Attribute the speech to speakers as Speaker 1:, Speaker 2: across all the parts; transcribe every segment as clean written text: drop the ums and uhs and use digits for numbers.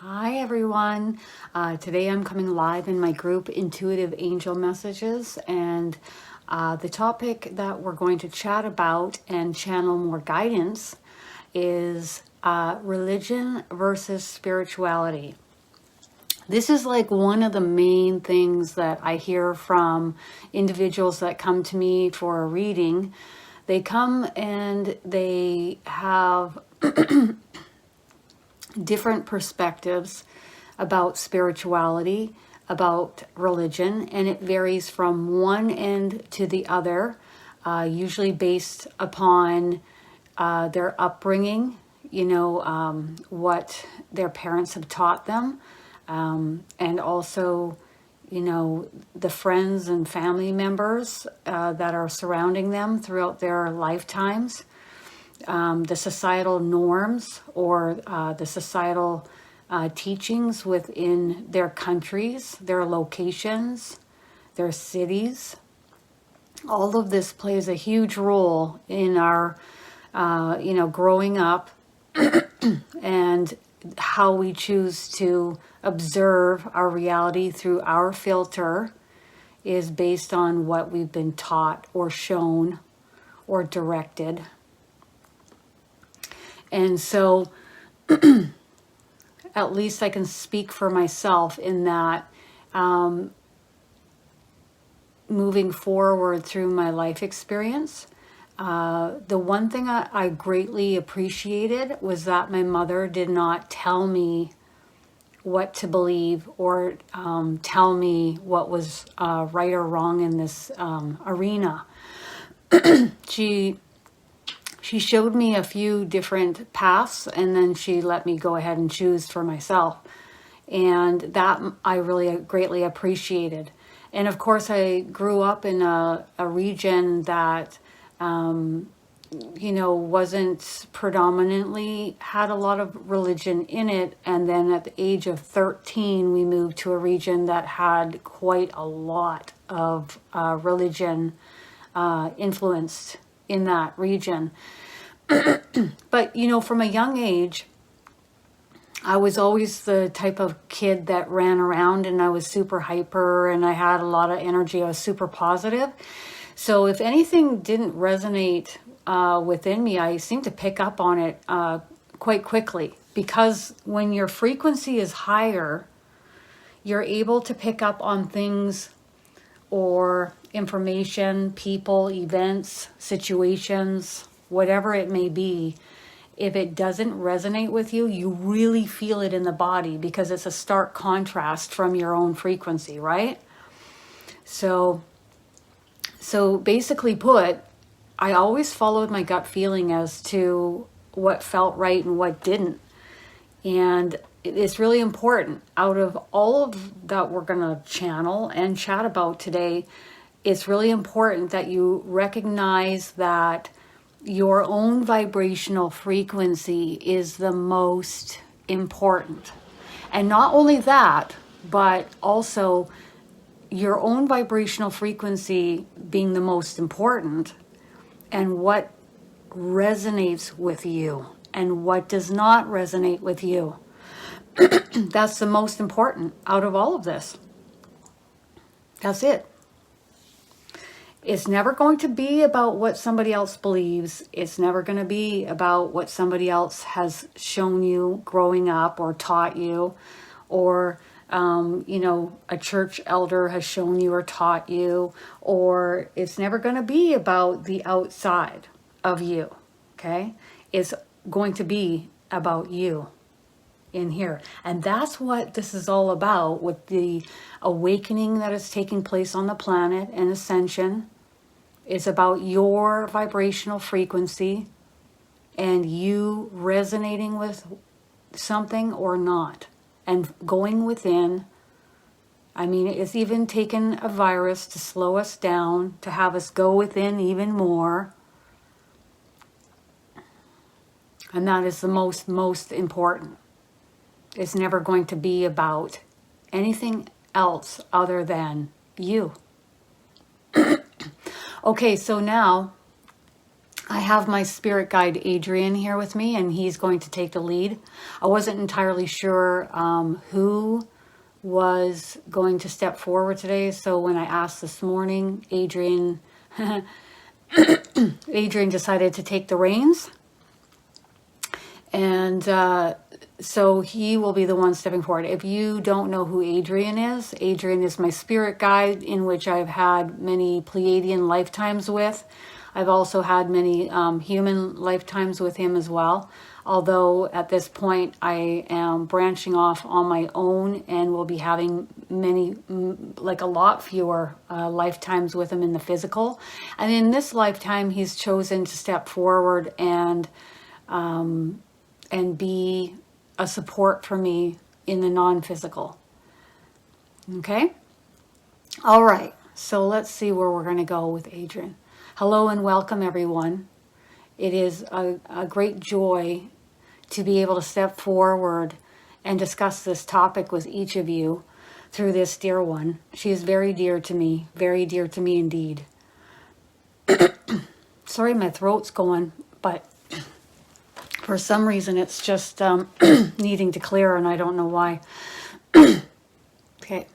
Speaker 1: Hi everyone. Today I'm coming live in my group Intuitive Angel Messages, and the topic that we're going to chat about and channel more guidance is religion versus spirituality. This is like one of the main things that I hear from individuals that come to me for a reading. They come and they have different perspectives about spirituality, about religion, and it varies from one end to the other, usually based upon their upbringing, what their parents have taught them, and also, the friends and family members that are surrounding them throughout their lifetimes. The societal norms or the societal teachings within their countries, their locations, their cities. All of this plays a huge role in our, growing up and how we choose to observe our reality through our filter is based on what we've been taught or shown or directed. And so at least I can speak for myself in that moving forward through my life experience, the one thing I greatly appreciated was that my mother did not tell me what to believe or tell me what was right or wrong in this arena. She showed me a few different paths, and then she let me go ahead and choose for myself. And that I really greatly appreciated. And of course, I grew up in a region that, wasn't predominantly, had a lot of religion in it. And then at the age of 13, we moved to a region that had quite a lot of religion influenced in that region. But, from a young age, I was always the type of kid that ran around, and I was super hyper and I had a lot of energy. I was super positive. So if anything didn't resonate within me, I seemed to pick up on it quite quickly, because when your frequency is higher, you're able to pick up on things or information, people, events, situations, whatever it may be. If it doesn't resonate with you, you really feel it in the body, because it's a stark contrast from your own frequency, right? So basically put, I always followed my gut feeling as to what felt right and what didn't. And it's really important. Out of all of that we're going to channel and chat about today, it's really important that you recognize that your own vibrational frequency is the most important. And not only that, but also your own vibrational frequency being the most important, and what resonates with you and what does not resonate with you. That's the most important out of all of this. That's it. It's never going to be about what somebody else believes. It's never going to be about what somebody else has shown you growing up or taught you, or, a church elder has shown you or taught you, or it's never going to be about the outside of you, okay? It's going to be about you in here. And that's what this is all about, with the awakening that is taking place on the planet and ascension. It's about your vibrational frequency and you resonating with something or not, and going within. I mean, it's even taken a virus to slow us down, to have us go within even more. And that is the most important. It's never going to be about anything else other than you. Okay, so now I have my spirit guide Adrian here with me, and he's going to take the lead. I wasn't entirely sure who was going to step forward today, so when I asked this morning, Adrian decided to take the reins, and so he will be the one stepping forward. If you don't know who Adrian is my spirit guide, in which I've had many Pleiadian lifetimes with. I've also had many human lifetimes with him as well. Although at this point I am branching off on my own and will be having many, like a lot fewer lifetimes with him in the physical. And in this lifetime, he's chosen to step forward and be a support for me in the non-physical. Okay? All right. So let's see where we're going to go with Adrian. Hello and welcome, everyone. It is a great joy to be able to step forward and discuss this topic with each of you through this dear one. She is very dear to me indeed. Sorry, my throat's going, but for some reason it's just needing to clear, and I don't know why. Okay.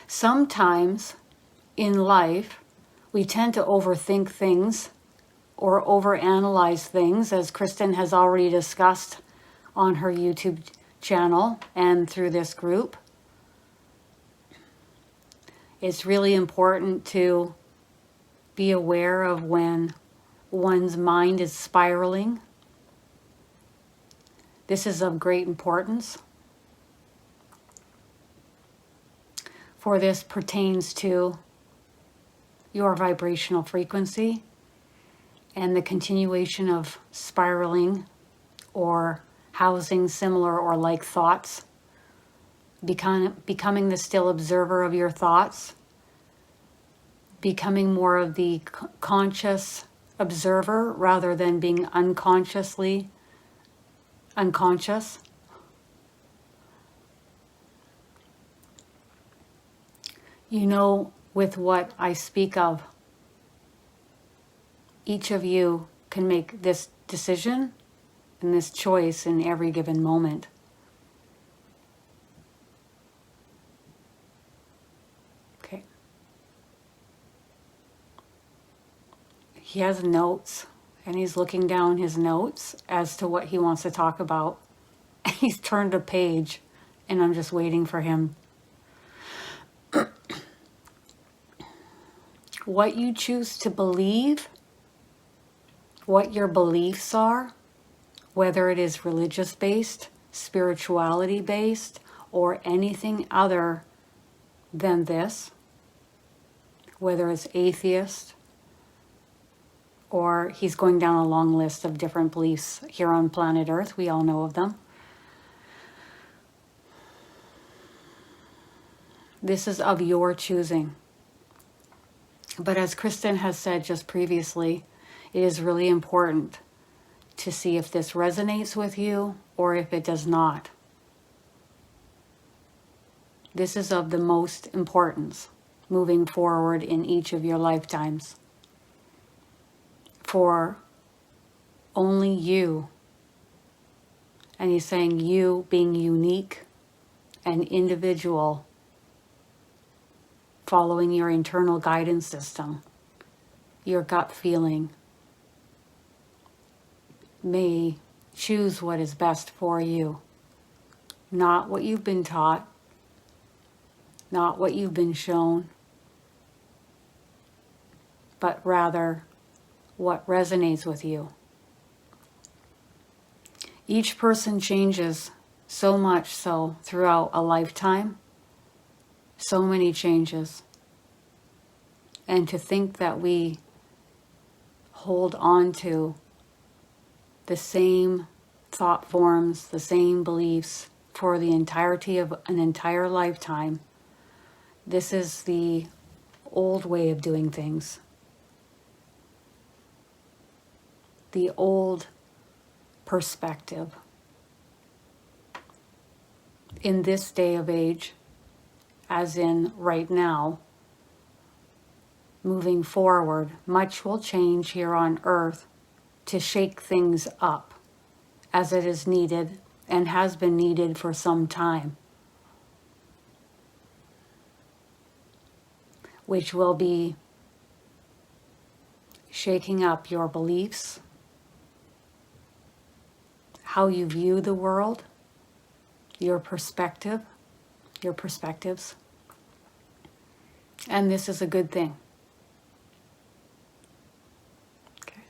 Speaker 1: Sometimes in life, we tend to overthink things or overanalyze things, as Kristin has already discussed on her YouTube channel and through this group. It's really important to be aware of when one's mind is spiraling. This is of great importance, for this pertains to your vibrational frequency and the continuation of spiraling or housing similar or like thoughts, becoming the still observer of your thoughts, becoming more of the conscious observer rather than being unconsciously unconscious. You know, with what I speak of, each of you can make this decision and this choice in every given moment. Okay. He has notes, and he's looking down his notes as to what he wants to talk about. He's turned a page, and I'm just waiting for him. What you choose to believe, what your beliefs are, whether it is religious-based, spirituality-based, or anything other than this, whether it's atheist, or he's going down a long list of different beliefs here on planet Earth. We all know of them. This is of your choosing. But as Kristin has said just previously, it is really important to see if this resonates with you or if it does not. This is of the most importance moving forward in each of your lifetimes. For only you, and he's saying you being unique and individual, following your internal guidance system, your gut feeling, may choose what is best for you. Not what you've been taught, not what you've been shown, but rather what resonates with you. Each person changes so much so throughout a lifetime. So many changes. And to think that we hold on to the same thought forms, the same beliefs for the entirety of an entire lifetime, this is the old way of doing things. The old perspective. In this day of age, as in right now, moving forward. Much will change here on earth to shake things up as it is needed and has been needed for some time, which will be shaking up your beliefs, how you view the world, your perspectives. And this is a good thing. Okay.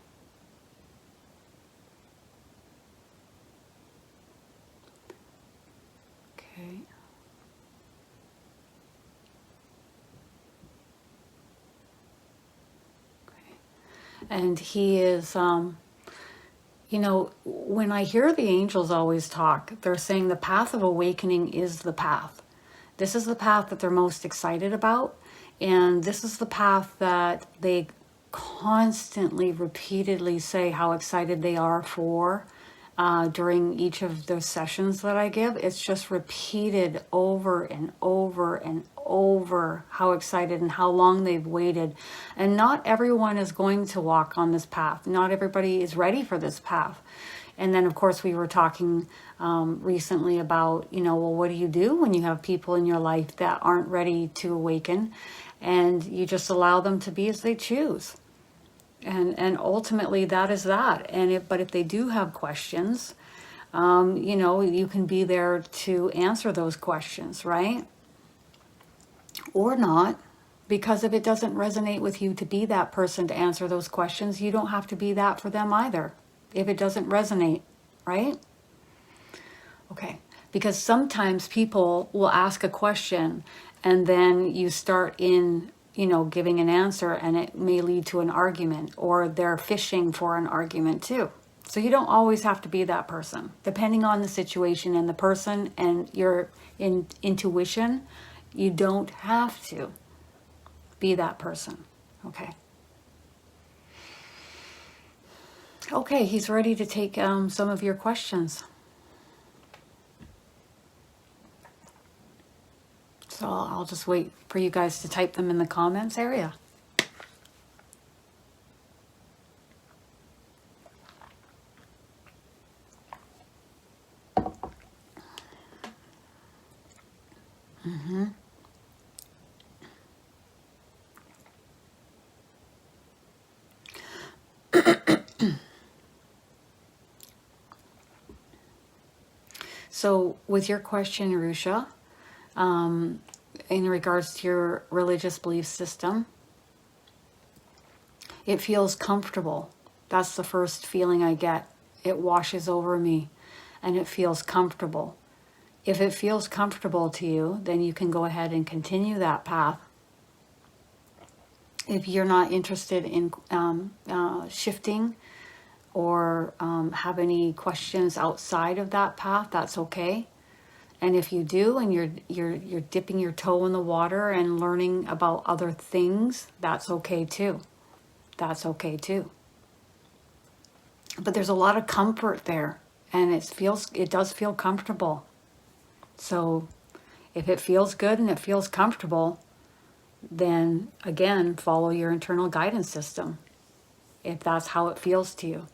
Speaker 1: Okay. And he is, you know, when I hear the angels always talk, they're saying the path of awakening is the path. This is the path that they're most excited about. And this is the path that they constantly, repeatedly say how excited they are for during each of the sessions that I give. It's just repeated over and over and over how excited and how long they've waited. And not everyone is going to walk on this path. Not everybody is ready for this path. And then, of course, we were talking recently about, you know, well, what do you do when you have people in your life that aren't ready to awaken? And you just allow them to be as they choose. And ultimately, that is that. But if they do have questions, you know, you can be there to answer those questions, right? Or not. Because if it doesn't resonate with you to be that person to answer those questions, you don't have to be that for them either. If it doesn't resonate, right? Okay. Because sometimes people will ask a question and then you start in, you know, giving an answer and it may lead to an argument, or they're fishing for an argument too. So you don't always have to be that person. Depending on the situation and the person and your intuition, you don't have to be that person. Okay. Okay, he's ready to take some of your questions. So I'll just wait for you guys to type them in the comments area. Mm-hmm. So with your question, Rusha, in regards to your religious belief system, it feels comfortable. That's the first feeling I get. It washes over me and it feels comfortable. If it feels comfortable to you, then you can go ahead and continue that path. If you're not interested in shifting or have any questions outside of that path, that's okay. And if you do, and you're dipping your toe in the water and learning about other things, that's okay too. That's okay too. But there's a lot of comfort there, and it does feel comfortable. So if it feels good and it feels comfortable, then again, follow your internal guidance system, if that's how it feels to you.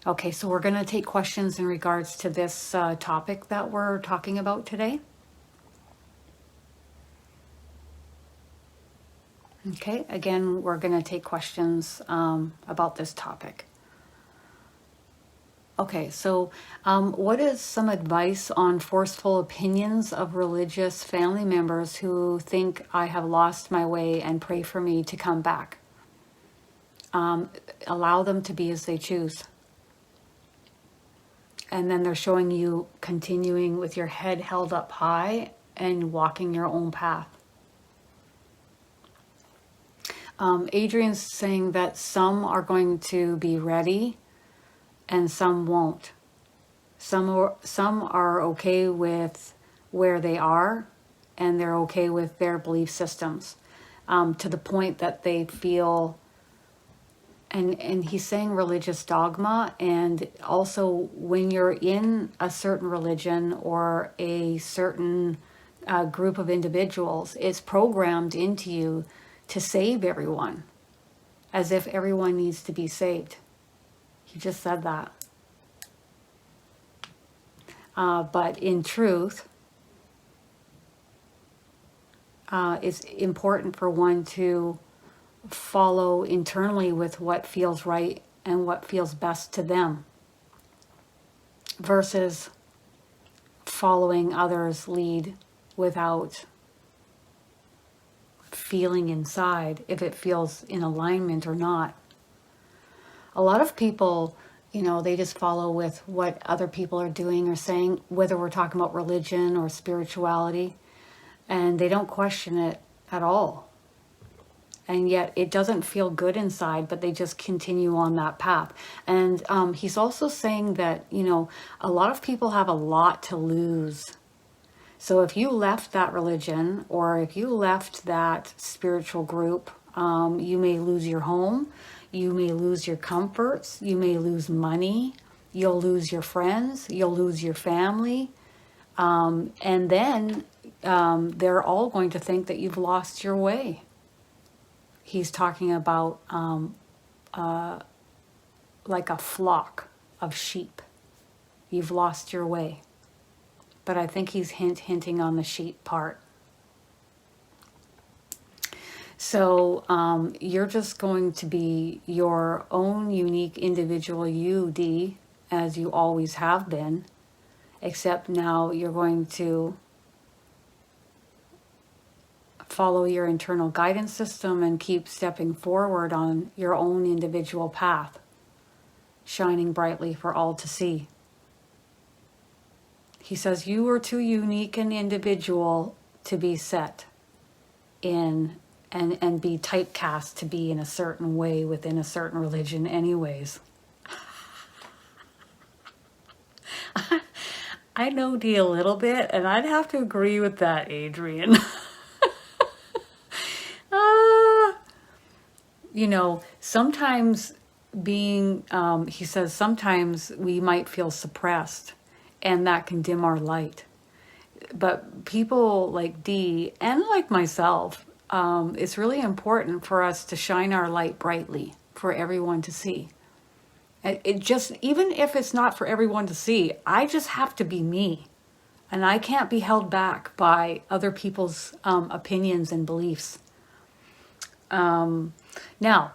Speaker 1: Okay, so we're going to take questions in regards to this topic that we're talking about today. Okay, again, we're going to take questions about this topic. Okay, so what is some advice on forceful opinions of religious family members who think I have lost my way and pray for me to come back? Allow them to be as they choose. And then they're showing you continuing with your head held up high and walking your own path. Adrian's saying that some are going to be ready and some won't. Some are okay with where they are and they're okay with their belief systems, to the point that they feel and he's saying religious dogma, and also when you're in a certain religion or a certain group of individuals, it's programmed into you to save everyone, as if everyone needs to be saved. He just said that. But in truth, it's important for one to follow internally with what feels right and what feels best to them, versus following others' lead without feeling inside if it feels in alignment or not. A lot of people, they just follow with what other people are doing or saying, whether we're talking about religion or spirituality, and they don't question it at all. And yet it doesn't feel good inside, but they just continue on that path. And he's also saying that, a lot of people have a lot to lose. So if you left that religion, or if you left that spiritual group, you may lose your home, you may lose your comforts, you may lose money, you'll lose your friends, you'll lose your family. And then they're all going to think that you've lost your way. He's talking about like a flock of sheep. You've lost your way. But I think he's hinting on the sheep part. So you're just going to be your own unique individual you, D, as you always have been. Except now you're going to follow your internal guidance system and keep stepping forward on your own individual path, shining brightly for all to see. He says you are too unique and individual to be set in and be typecast to be in a certain way within a certain religion anyways. I know D a little bit, and I'd have to agree with that, Adrian. Sometimes he says sometimes we might feel suppressed, and that can dim our light. But people like D and like myself, it's really important for us to shine our light brightly for everyone to see. It just, even if it's not for everyone to see, I just have to be me. And I can't be held back by other people's opinions and beliefs. Now,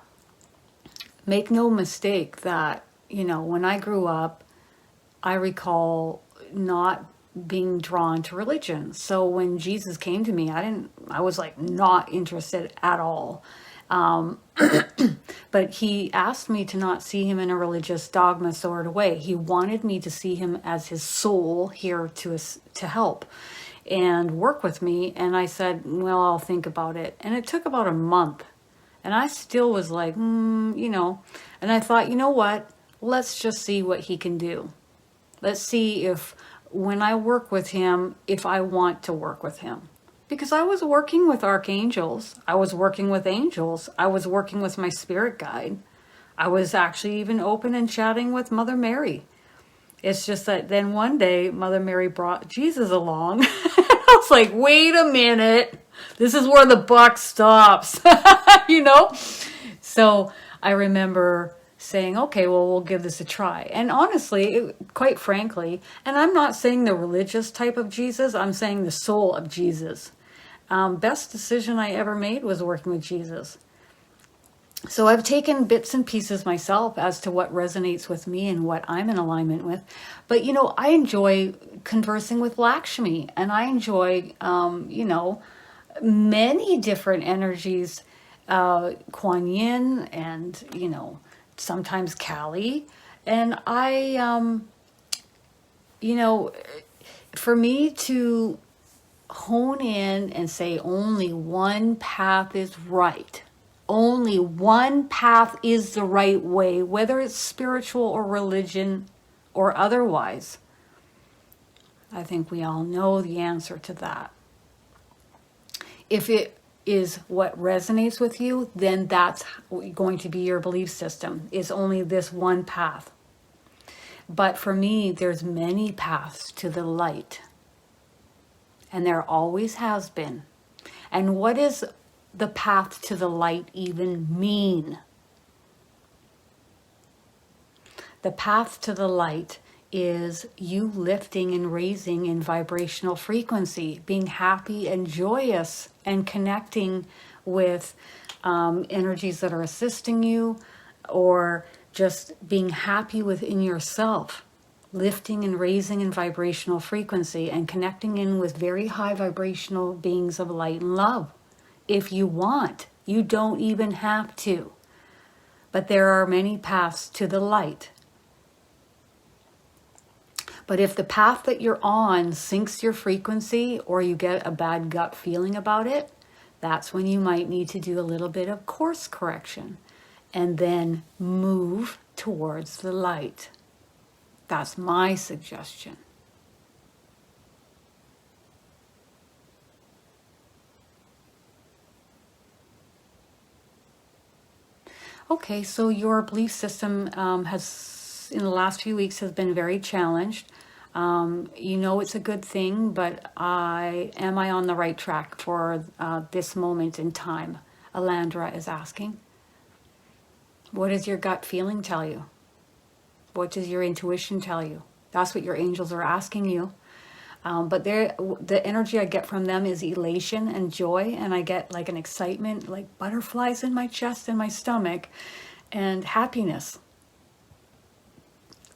Speaker 1: make no mistake that, when I grew up, I recall not being drawn to religion. So when Jesus came to me, I was like not interested at all. But he asked me to not see him in a religious dogma sort of way. He wanted me to see him as his soul here to help and work with me. And I said, well, I'll think about it. And it took about a month. And I still was like, and I thought, you know what? Let's just see what he can do. Let's see if when I work with him, if I want to work with him. Because I was working with archangels. I was working with angels. I was working with my spirit guide. I was actually even open and chatting with Mother Mary. It's just that then one day, Mother Mary brought Jesus along. I was like, wait a minute. This is where the buck stops, So I remember saying, okay, well, we'll give this a try. And honestly, quite frankly, and I'm not saying the religious type of Jesus, I'm saying the soul of Jesus. Best decision I ever made was working with Jesus. So I've taken bits and pieces myself as to what resonates with me and what I'm in alignment with. But, I enjoy conversing with Lakshmi, and I enjoy, many different energies, Kuan Yin and, sometimes Kali. And I, for me to hone in and say only one path is right. Only one path is the right way, whether it's spiritual or religion or otherwise. I think we all know the answer to that. If it is what resonates with you, then that's going to be your belief system, is only this one path. But for me, there's many paths to the light. And there always has been. And what does the path to the light even mean? The path to the light is you lifting and raising in vibrational frequency, being happy and joyous and connecting with energies that are assisting you, or just being happy within yourself, lifting and raising in vibrational frequency and connecting in with very high vibrational beings of light and love. If you want, you don't even have to. But there are many paths to the light. But if the path that you're on sinks your frequency, or you get a bad gut feeling about it, that's when you might need to do a little bit of course correction and then move towards the light. That's my suggestion. Okay, so your belief system has, in the last few weeks, has been very challenged. You know it's a good thing, but am I on the right track for this moment in time? Alandra is asking. What does your gut feeling tell you? What does your intuition tell you? That's what your angels are asking you. But the energy I get from them is elation and joy, and I get like an excitement, like butterflies in my chest and my stomach, and happiness.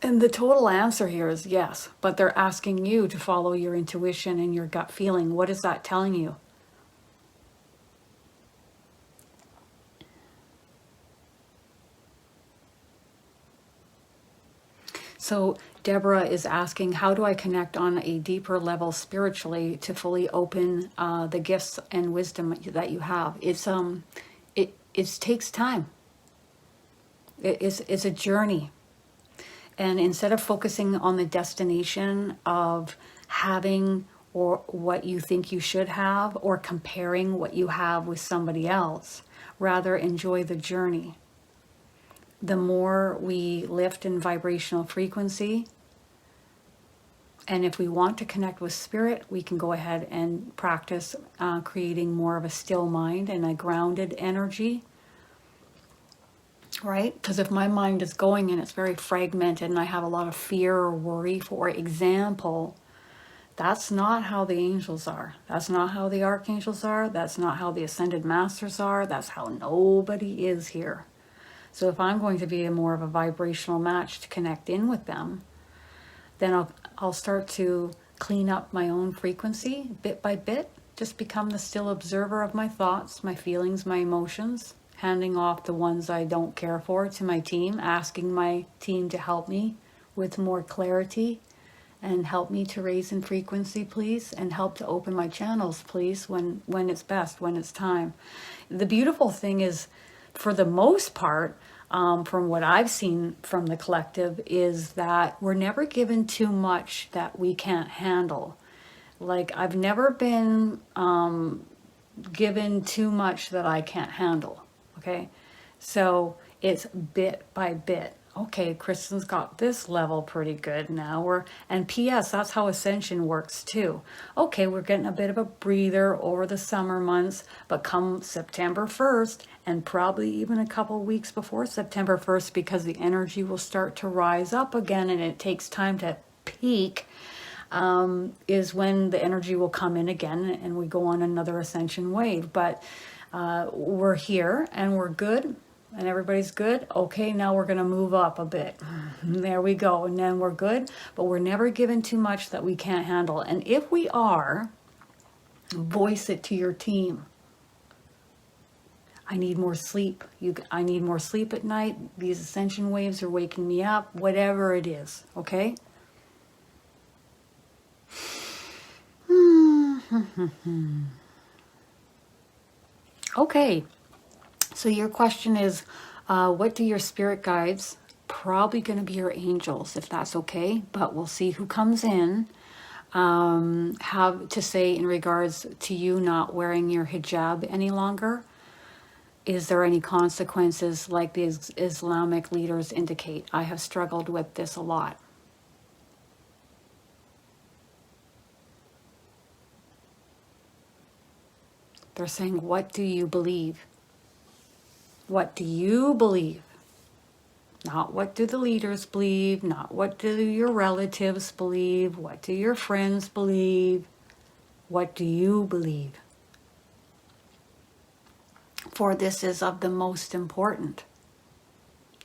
Speaker 1: And the total answer here is yes, but they're asking you to follow your intuition and your gut feeling. What is that telling you? So Deborah is asking, how do I connect on a deeper level spiritually to fully open the gifts and wisdom that you have? It takes time. It's a journey. And instead of focusing on the destination of having or what you think you should have, or comparing what you have with somebody else, rather enjoy the journey. The more we lift in vibrational frequency, and if we want to connect with spirit, we can go ahead and practice creating more of a still mind and a grounded energy, right? Because if my mind is going and it's very fragmented and I have a lot of fear or worry, for example, that's not how the angels are. That's not how the archangels are. That's not how the ascended masters are. That's how nobody is here. So if I'm going to be more of a vibrational match to connect in with them, then I'll start to clean up my own frequency bit by bit, just become the still observer of my thoughts, my feelings, my emotions, handing off the ones I don't care for to my team, asking my team to help me with more clarity and help me to raise in frequency, please, and help to open my channels, please, when it's best, when it's time. The beautiful thing is, for the most part, from what I've seen from the collective, is that we're never given too much that we can't handle. Like, I've never been given too much that I can't handle, okay? So it's bit by bit. Okay, Kristen's got this level pretty good now. And P.S., that's how ascension works too. Okay, we're getting a bit of a breather over the summer months, but come September 1st, and probably even a couple weeks before September 1st, because the energy will start to rise up again and it takes time to peak, is when the energy will come in again and we go on another ascension wave. But we're here and we're good. And everybody's good. Okay, now we're going to move up a bit. There we go. And then we're good. But we're never given too much that we can't handle. And if we are, voice it to your team. I need more sleep. I need more sleep at night. These ascension waves are waking me up. Whatever it is. Okay? Okay. So your question is, what do your spirit guides, probably going to be your angels, if that's okay, but we'll see who comes in, have to say in regards to you not wearing your hijab any longer? Is there any consequences like the Islamic leaders indicate? I have struggled with this a lot. They're saying, what do you believe? What do you believe? Not what do the leaders believe, not what do your relatives believe, what do your friends believe, what do you believe? For this is of the most important,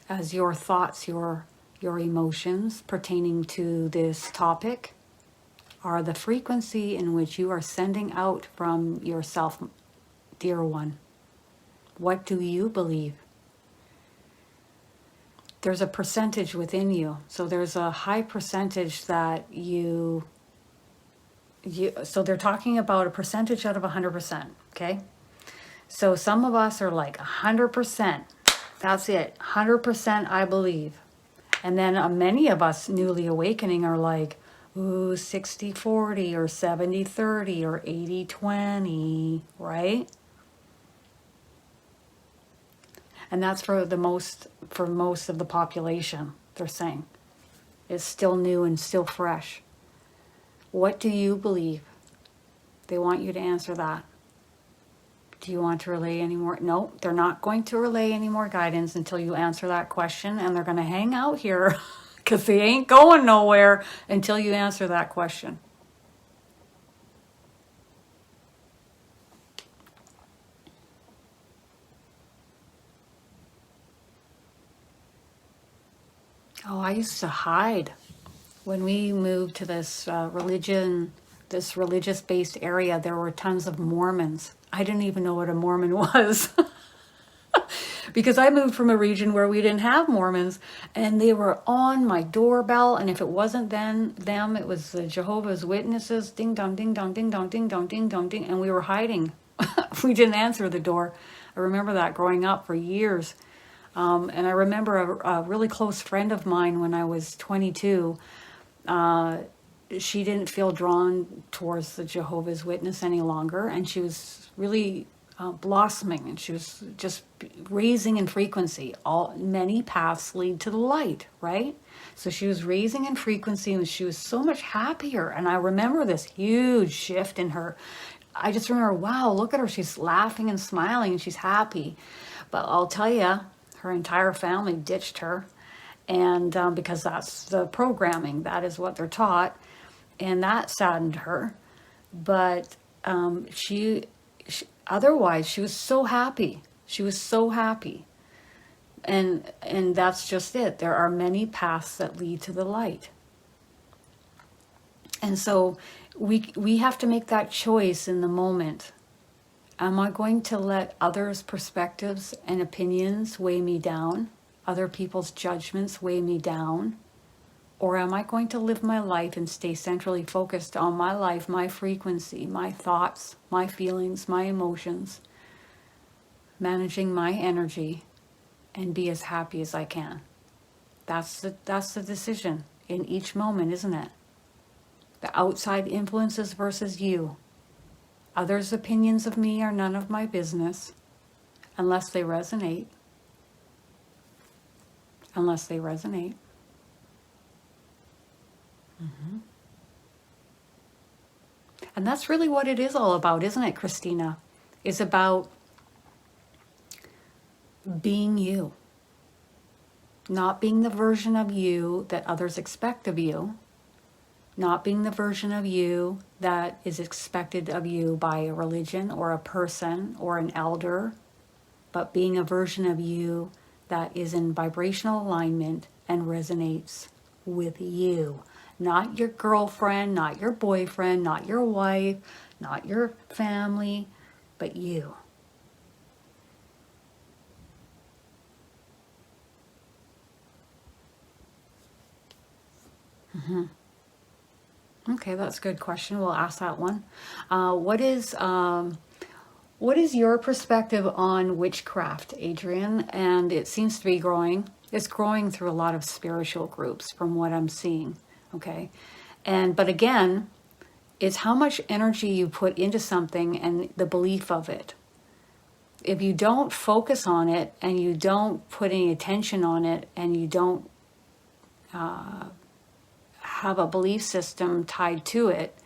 Speaker 1: as your thoughts, your emotions pertaining to this topic are the frequency in which you are sending out from yourself, dear one. What do you believe? There's a percentage within you. So there's a high percentage that you so they're talking about a percentage out of 100%, okay? So some of us are like 100%. That's it. 100% I believe. And then many of us newly awakening are like, ooh, 60-40 or 70-30 or 80-20, right? And that's for most of the population, they're saying. It's still new and still fresh. What do you believe? They want you to answer that. Do you want to relay any more? No, they're not going to relay any more guidance until you answer that question, and they're going to hang out here because they ain't going nowhere until you answer that question. Oh, I used to hide. When we moved to this religious-based area, there were tons of Mormons. I didn't even know what a Mormon was because I moved from a region where we didn't have Mormons, and they were on my doorbell. And if it wasn't them, it was the Jehovah's Witnesses. Ding dong, ding dong, ding dong, ding dong, ding dong, ding, and we were hiding. We didn't answer the door. I remember that growing up for years. And I remember a really close friend of mine when I was 22. She didn't feel drawn towards the Jehovah's Witness any longer, and she was really blossoming, and she was just raising in frequency. Many paths lead to the light, right? So she was raising in frequency, and she was so much happier. And I remember this huge shift in her. I just remember, wow, look at her. She's laughing and smiling, and she's happy. But I'll tell you, her entire family ditched her, and because that's the programming, that is what they're taught, and that saddened her. But she otherwise, she was so happy. She was so happy, and that's just it. There are many paths that lead to the light, and so we have to make that choice in the moment. Am I going to let others' perspectives and opinions weigh me down? Other people's judgments weigh me down? Or am I going to live my life and stay centrally focused on my life, my frequency, my thoughts, my feelings, my emotions, managing my energy, and be as happy as I can? That's the decision in each moment, isn't it? The outside influences versus you. Others' opinions of me are none of my business unless they resonate. Unless they resonate. And that's really what it is all about, isn't it, Christina? It's about being you. Not being the version of you that others expect of you. Not being the version of you that is expected of you by a religion or a person or an elder, but being a version of you that is in vibrational alignment and resonates with you. Not your girlfriend, not your boyfriend, not your wife, not your family, but you. Okay, that's a good question. We'll ask that one. What is your perspective on witchcraft, Adrian? And it seems to be growing. It's growing through a lot of spiritual groups from what I'm seeing. Okay. But again, It's how much energy you put into something and the belief of it. If you don't focus on it and you don't put any attention on it and you don't have a belief system tied to it,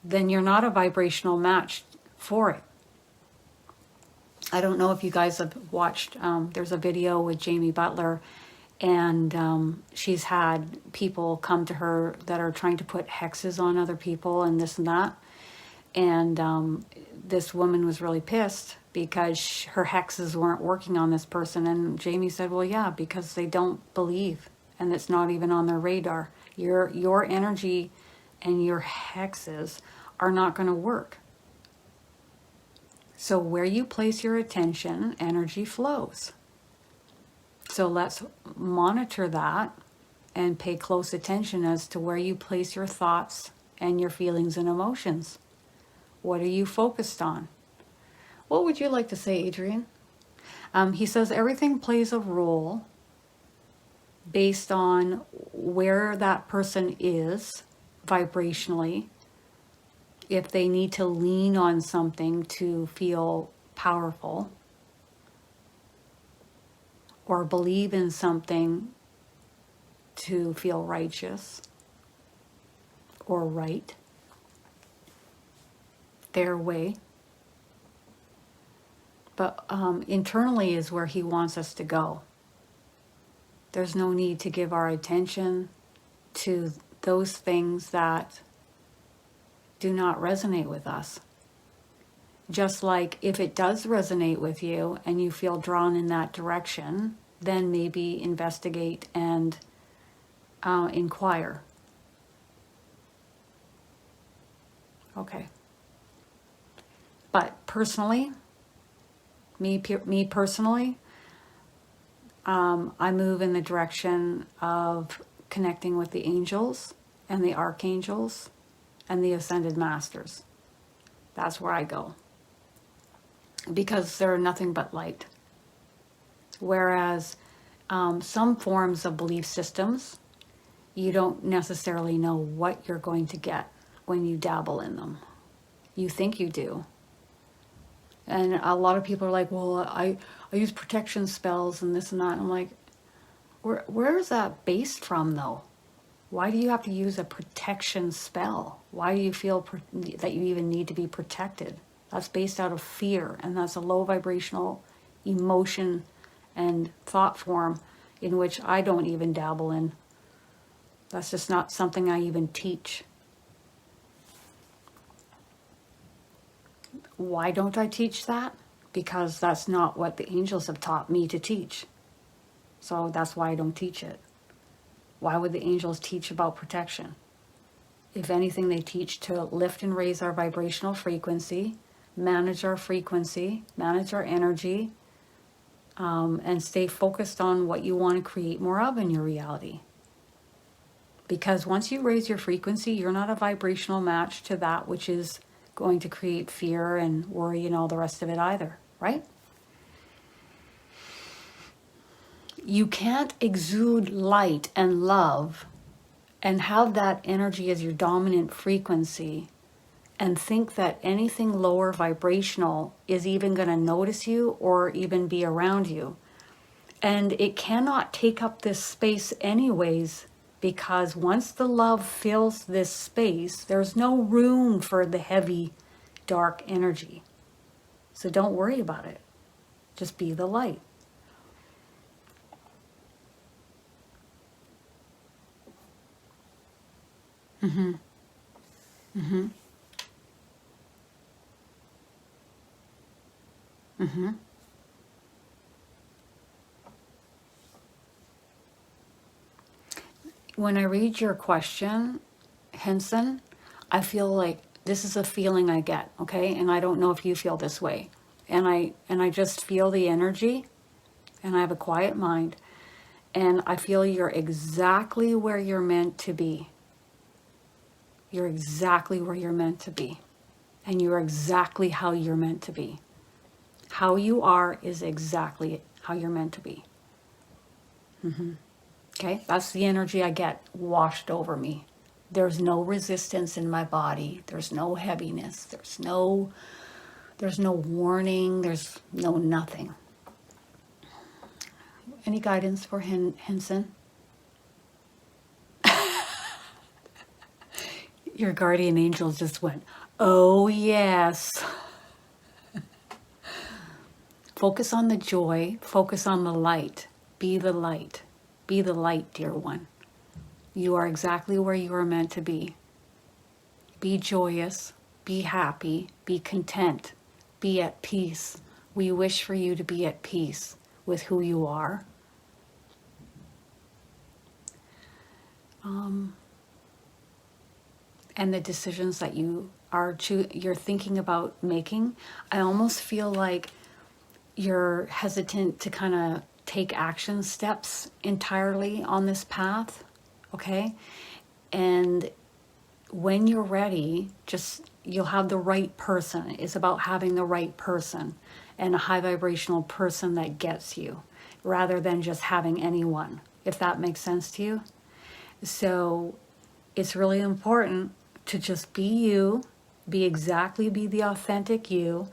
Speaker 1: then you're not a vibrational match for it. I don't know if you guys have watched, there's a video with Jamie Butler, and she's had people come to her that are trying to put hexes on other people and this and that. And this woman was really pissed because her hexes weren't working on this person. And Jamie said, well, yeah, because they don't believe and it's not even on their radar. Your energy and your hexes are not going to work. So where you place your attention, energy flows. So let's monitor that and pay close attention as to where you place your thoughts and your feelings and emotions. What are you focused on? What would you like to say, Adrian? He says everything plays a role based on where that person is vibrationally. If they need to lean on something to feel powerful or believe in something to feel righteous or right, their way. But internally is where he wants us to go. There's no need to give our attention to those things that do not resonate with us. Just like if it does resonate with you and you feel drawn in that direction, then maybe investigate and inquire. Okay. But personally, me personally, I move in the direction of connecting with the angels and the archangels and the ascended masters. That's where I go. Because they're nothing but light. Whereas some forms of belief systems, you don't necessarily know what you're going to get when you dabble in them. You think you do. And a lot of people are like, well, I use protection spells and this and that. And I'm like, where is that based from, though? Why do you have to use a protection spell? Why do you feel that you even need to be protected? That's based out of fear, and that's a low vibrational emotion and thought form in which I don't even dabble in. That's just not something I even teach. Why don't I teach that? Because that's not what the angels have taught me to teach. So that's why I don't teach it. Why would the angels teach about protection? If anything, they teach to lift and raise our vibrational frequency, manage our frequency, manage our energy, and stay focused on what you want to create more of in your reality. Because once you raise your frequency, you're not a vibrational match to that which is going to create fear and worry and all the rest of it either, right? You can't exude light and love and have that energy as your dominant frequency and think that anything lower vibrational is even going to notice you or even be around you. And it cannot take up this space anyways, because once the love fills this space, there's no room for the heavy, dark energy. So don't worry about it. Just be the light. Mm-hmm. Mm-hmm. Mm-hmm. When I read your question, Henson, I feel like this is a feeling I get, okay? And I don't know if you feel this way. And I just feel the energy, and I have a quiet mind, and I feel you're exactly where you're meant to be. You're exactly where you're meant to be. And you're exactly how you're meant to be. How you are is exactly how you're meant to be. Mm-hmm. Okay? That's the energy I get washed over me. There's no resistance in my body. There's no heaviness. There's no warning. There's no nothing. Any guidance for Henson? Your guardian angel just went, oh yes. Focus on the joy. Focus on the light. Be the light. Be the light, dear one. You are exactly where you are meant to be. Be joyous. Be happy. Be content. Be at peace. We wish for you to be at peace with who you are. And the decisions that you're thinking about making. I almost feel like you're hesitant to kind of take action steps entirely on this path, okay? And when you're ready, you'll have the right person. It's about having the right person and a high vibrational person that gets you, rather than just having anyone, if that makes sense to you. So it's really important to just be you, be the authentic you,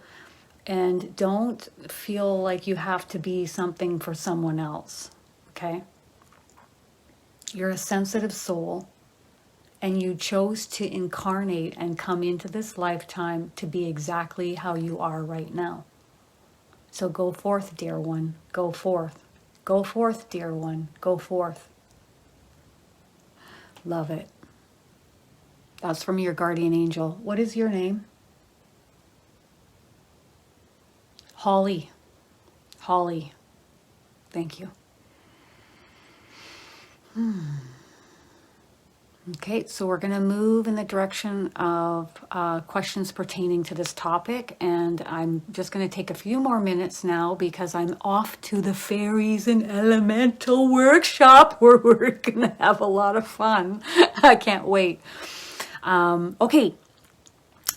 Speaker 1: and don't feel like you have to be something for someone else, okay? You're a sensitive soul, and you chose to incarnate and come into this lifetime to be exactly how you are right now. So go forth, dear one, go forth. Go forth, dear one, go forth. Love it. That's from your guardian angel. What is your name? Holly. Holly. Thank you. Okay, so we're going to move in the direction of questions pertaining to this topic, and I'm just going to take a few more minutes now because I'm off to the fairies and elemental workshop where we're going to have a lot of fun. I can't wait. Okay,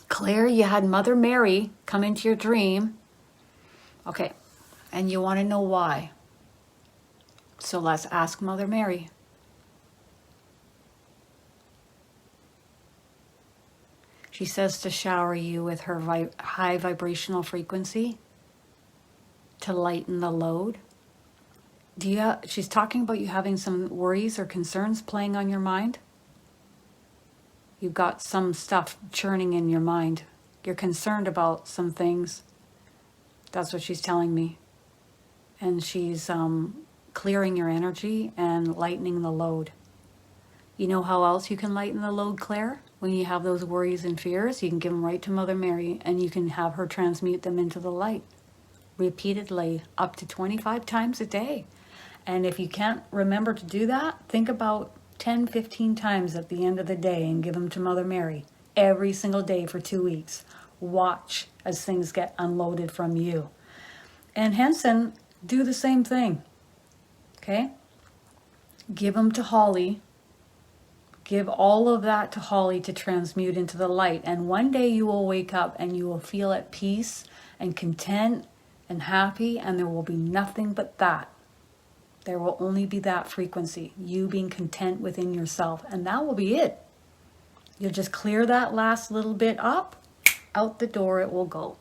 Speaker 1: Claire, you had Mother Mary come into your dream. Okay, and you want to know why. So let's ask Mother Mary. She says to shower you with her high vibrational frequency to lighten the load. She's talking about you having some worries or concerns playing on your mind. You've got some stuff churning in your mind. You're concerned about some things. That's what she's telling me. And she's clearing your energy and lightening the load. You know how else you can lighten the load, Claire? When you have those worries and fears, you can give them right to Mother Mary, and you can have her transmute them into the light repeatedly, up to 25 times a day. And if you can't remember to do that, think about 10, 15 times at the end of the day and give them to Mother Mary every single day for 2 weeks. Watch as things get unloaded from you. And Henson, do the same thing. Okay? Give them to Holly. Give all of that to Holly to transmute into the light. And one day you will wake up and you will feel at peace and content and happy, and there will be nothing but that. There will only be that frequency, you being content within yourself, and that will be it. You'll just clear that last little bit up, out the door it will go.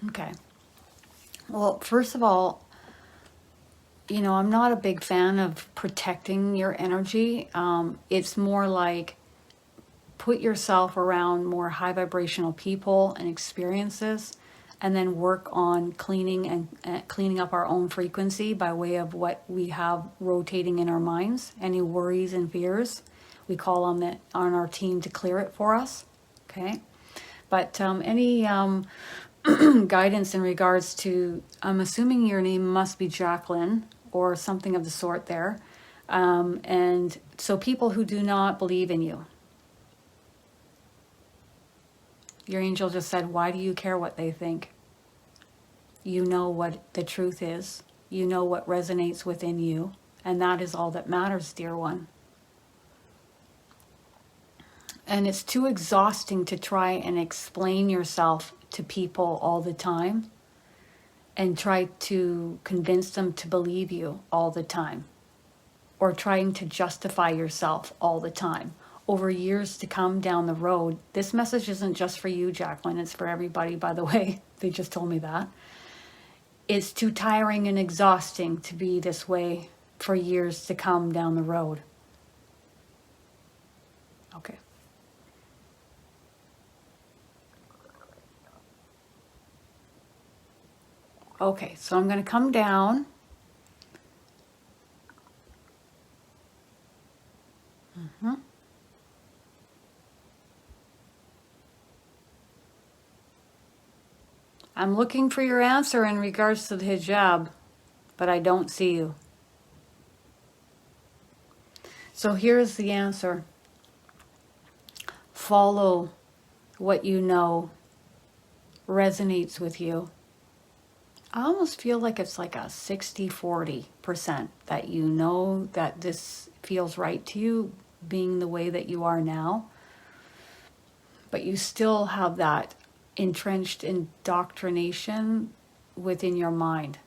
Speaker 1: Okay. Well, first of all, I'm not a big fan of protecting your energy. It's more like put yourself around more high vibrational people and experiences, and then work on cleaning up our own frequency by way of what we have rotating in our minds. Any worries and fears, we call on our team to clear it for us. Okay, but any guidance in regards to, I'm assuming your name must be Jacqueline or something of the sort there. And so people who do not believe in you. Your angel just said, why do you care what they think? You know what the truth is. You know what resonates within you. And that is all that matters, dear one. And it's too exhausting to try and explain yourself to people all the time and try to convince them to believe you all the time, or trying to justify yourself all the time. Over years to come down the road, this message isn't just for you, Jacqueline, it's for everybody, by the way. They just told me that. It's too tiring and exhausting to be this way for years to come down the road. Okay. Okay, so I'm going to come down. I'm looking for your answer in regards to the hijab, but I don't see you. So here's the answer. Follow what you know resonates with you. I almost feel like it's like a 60-40% that you know that this feels right to you, being the way that you are now. But you still have that entrenched indoctrination within your mind.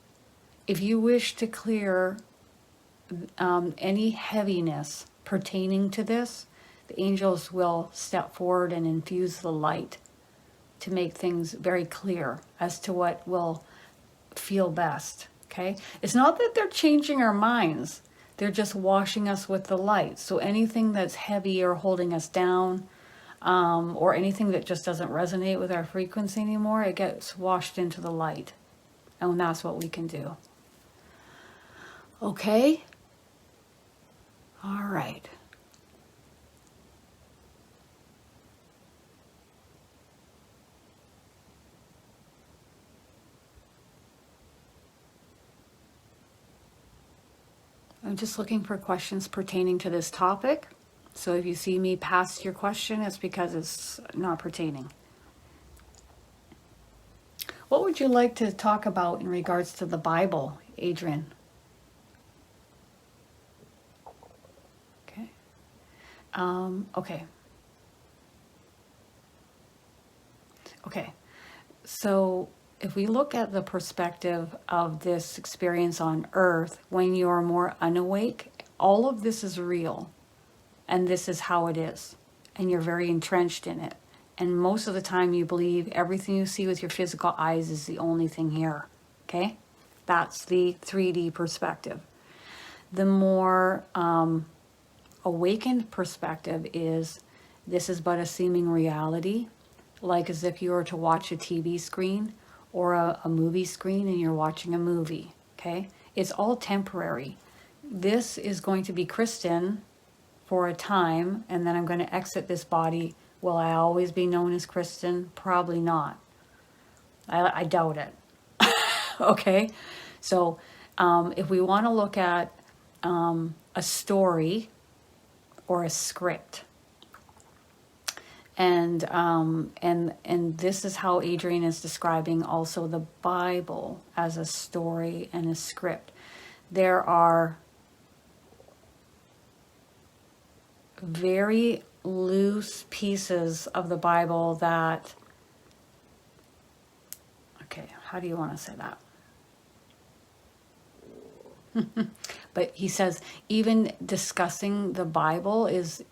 Speaker 1: If you wish to clear any heaviness pertaining to this, the angels will step forward and infuse the light to make things very clear as to what will feel best. Okay? It's not that they're changing our minds. They're just washing us with the light. So anything that's heavy or holding us down, or anything that just doesn't resonate with our frequency anymore, it gets washed into the light. And that's what we can do. Okay? All right. I'm just looking for questions pertaining to this topic. So if you see me past your question, it's because it's not pertaining. What would you like to talk about in regards to the Bible, Adrian? Okay. Okay. Okay. So if we look at the perspective of this experience on Earth, when you're more unawake, all of this is real. And this is how it is. And you're very entrenched in it. And most of the time you believe everything you see with your physical eyes is the only thing here. Okay? That's the 3D perspective. The more awakened perspective is, this is but a seeming reality. Like as if you were to watch a TV screen or a movie screen and you're watching a movie. Okay? It's all temporary. This is going to be Kristin for a time, and then I'm going to exit this body. Will I always be known as Kristin? Probably not. I doubt it. Okay? So if we want to look at a story or a script, and this is how Adrian is describing also the Bible as a story and a script. There are very loose pieces of the Bible that, okay, how do you want to say that? But he says even discussing the Bible is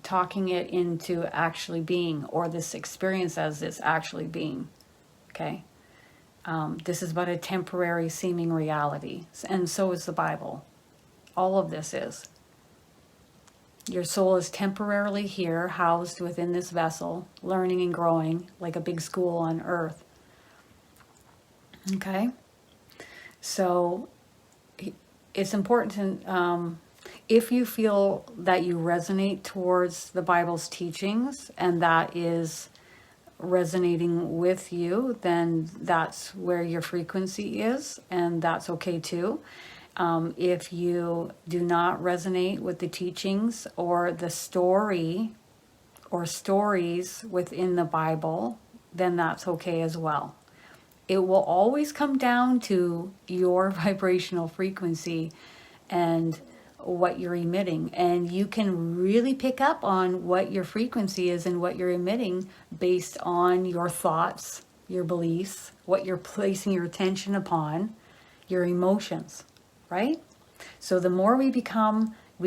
Speaker 1: talking it into actually being, or this experience as it's actually being. Okay? This is but a temporary seeming reality. And so is the Bible. All of this is. Your soul is temporarily here, housed within this vessel, learning and growing like a big school on earth. Okay? So it's important to, if you feel that you resonate towards the Bible's teachings and that is resonating with you, then that's where your frequency is, and that's okay too. If you do not resonate with the teachings or the story or stories within the Bible, then that's okay as well. It will always come down to your vibrational frequency and what you're emitting. And you can really pick up on what your frequency is and what you're emitting based on your thoughts, your beliefs, what you're placing your attention upon, your emotions, right? So the more we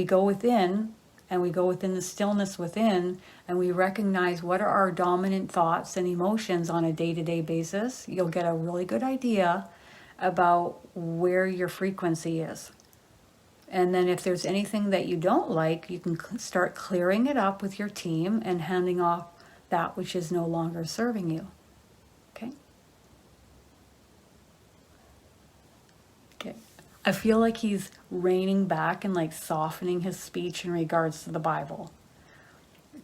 Speaker 1: go within, and we go within the stillness within, and we recognize what are our dominant thoughts and emotions on a day-to-day basis, you'll get a really good idea about where your frequency is. And then if there's anything that you don't like, you can start clearing it up with your team and handing off that which is no longer serving you. Okay? Okay. I feel like he's reining back and like softening his speech in regards to the Bible.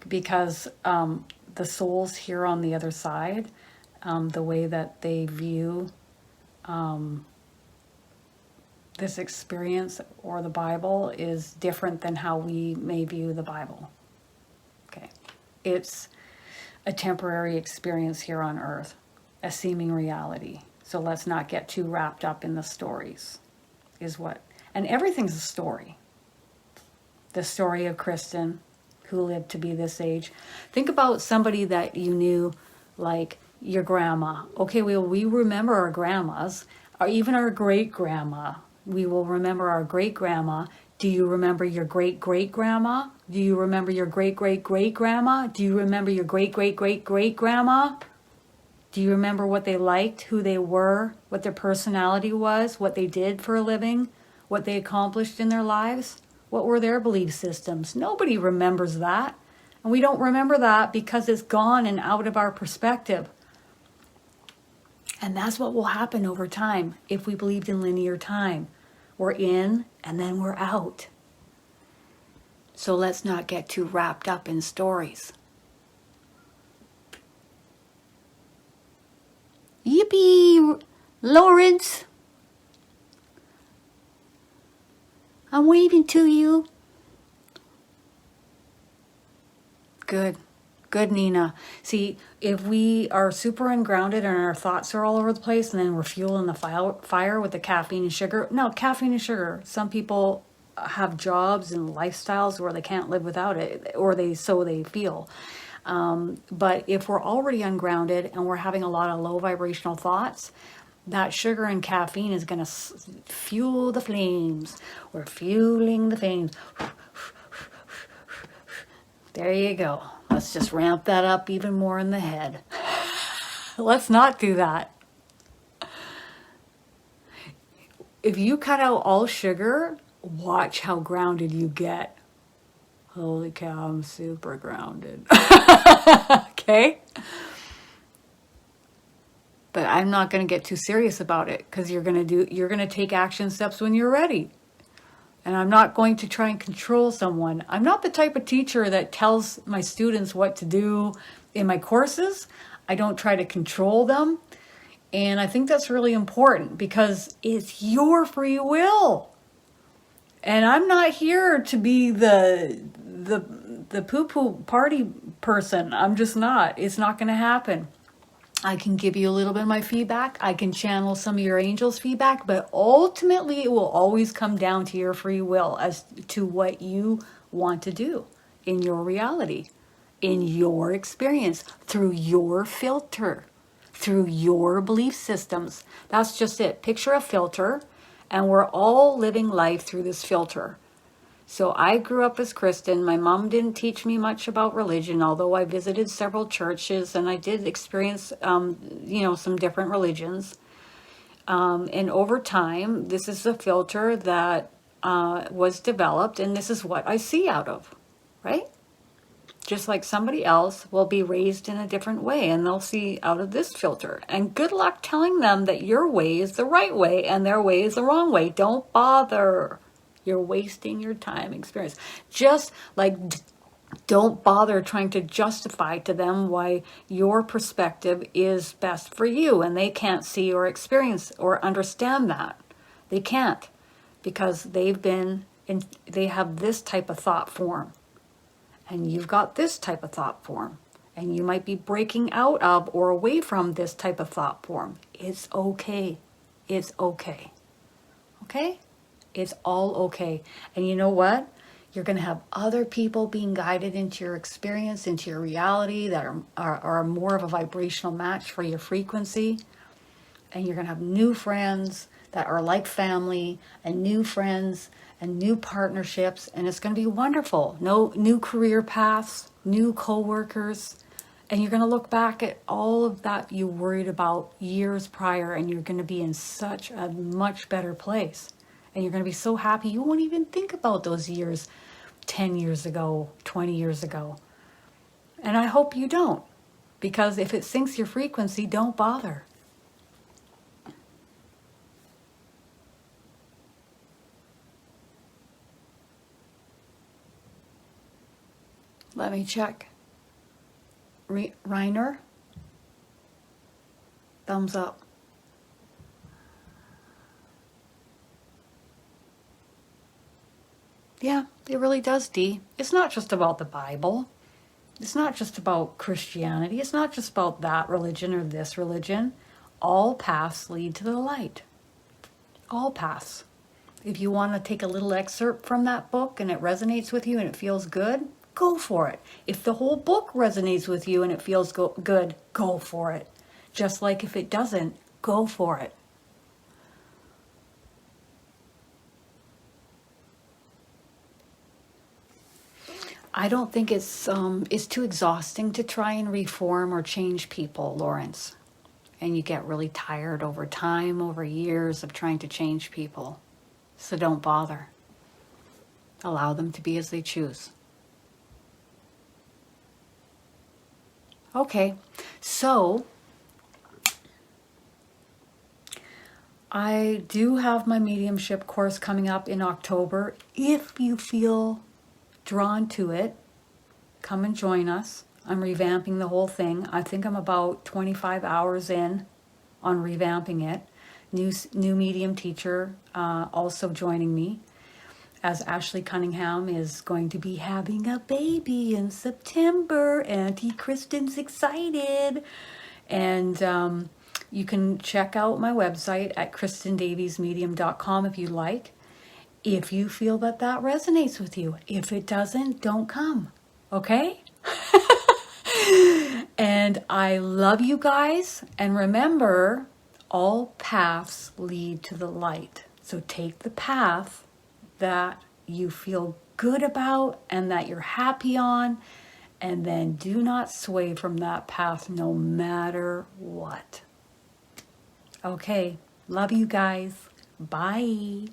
Speaker 1: Because the souls here on the other side, the way that they view this experience or the Bible is different than how we may view the Bible. Okay. It's a temporary experience here on earth, a seeming reality. So let's not get too wrapped up in the stories, and everything's a story. The story of Kristin, who lived to be this age. Think about somebody that you knew, like your grandma. Okay, we remember our grandmas, or even our great-grandma. We will remember our great-grandma. Do you remember your great-great-grandma? Do you remember your great-great-great-grandma? Do you remember your great-great-great-great-grandma? Do you remember what they liked, who they were, what their personality was, what they did for a living, what they accomplished in their lives? What were their belief systems? Nobody remembers that. And we don't remember that because it's gone and out of our perspective. And that's what will happen over time if we believed in linear time. We're in and then we're out. So let's not get too wrapped up in stories. Yippee, Lawrence. I'm waving to you. Good. Good, Nina. See, if we are super ungrounded and our thoughts are all over the place and then we're fueling the fire with the caffeine and sugar. No, caffeine and sugar. Some people have jobs and lifestyles where they can't live without it, or so they feel. But if we're already ungrounded and we're having a lot of low vibrational thoughts, that sugar and caffeine is going to fuel the flames. We're fueling the flames. There you go. Let's just ramp that up even more in the head. Let's not do that. If you cut out all sugar, watch how grounded you get. Holy cow, I'm super grounded. Okay? But I'm not going to get too serious about it, because you're going to take action steps when you're ready. And I'm not going to try and control someone. I'm not the type of teacher that tells my students what to do in my courses. I don't try to control them. And I think that's really important, because it's your free will. And I'm not here to be the poo-poo party person. I'm just not. It's not going to happen. I can give you a little bit of my feedback. I can channel some of your angels' feedback, but ultimately it will always come down to your free will as to what you want to do in your reality, in your experience, through your filter, through your belief systems. That's just it. Picture a filter, and we're all living life through this filter. So I grew up as Kristin. My mom didn't teach me much about religion, although I visited several churches and I did experience, some different religions. And over time, this is a filter that was developed, and this is what I see out of, right? Just like somebody else will be raised in a different way, and they'll see out of this filter. And good luck telling them that your way is the right way and their way is the wrong way. Don't bother. You're wasting your time experience. Just like don't bother trying to justify to them why your perspective is best for you, and they can't see or experience or understand that. They can't, because they have this type of thought form, and you've got this type of thought form, and you might be breaking out of or away from this type of thought form. It's okay. It's okay. Okay? It's all okay. And you know what? You're going to have other people being guided into your experience, into your reality that are more of a vibrational match for your frequency. And you're going to have new friends that are like family, and new friends and new partnerships. And it's going to be wonderful. No new career paths, new co-workers. And you're going to look back at all of that you worried about years prior, and you're going to be in such a much better place. And you're going to be so happy you won't even think about those years 10 years ago, 20 years ago. And I hope you don't, because if it sinks your frequency, don't bother. Let me check. Reiner? Thumbs up. Yeah, it really does, Dee. It's not just about the Bible. It's not just about Christianity. It's not just about that religion or this religion. All paths lead to the light. All paths. If you want to take a little excerpt from that book and it resonates with you and it feels good, go for it. If the whole book resonates with you and it feels good, go for it. Just like if it doesn't, go for it. I don't think it's too exhausting to try and reform or change people, Lawrence. And you get really tired over time, over years of trying to change people. So don't bother. Allow them to be as they choose. Okay, so I do have my mediumship course coming up in October. If you feel drawn to it, come and join us. I'm revamping the whole thing. I think I'm about 25 hours in on revamping it. New medium teacher also joining me, as Ashley Cunningham is going to be having a baby in September. Auntie Kristen's excited. And you can check out my website at kristindaviesmedium.com if you like. If you feel that resonates with you. If it doesn't, don't come. Okay? And I love you guys. And remember, all paths lead to the light. So take the path that you feel good about and that you're happy on. And then do not sway from that path no matter what. Okay. Love you guys. Bye.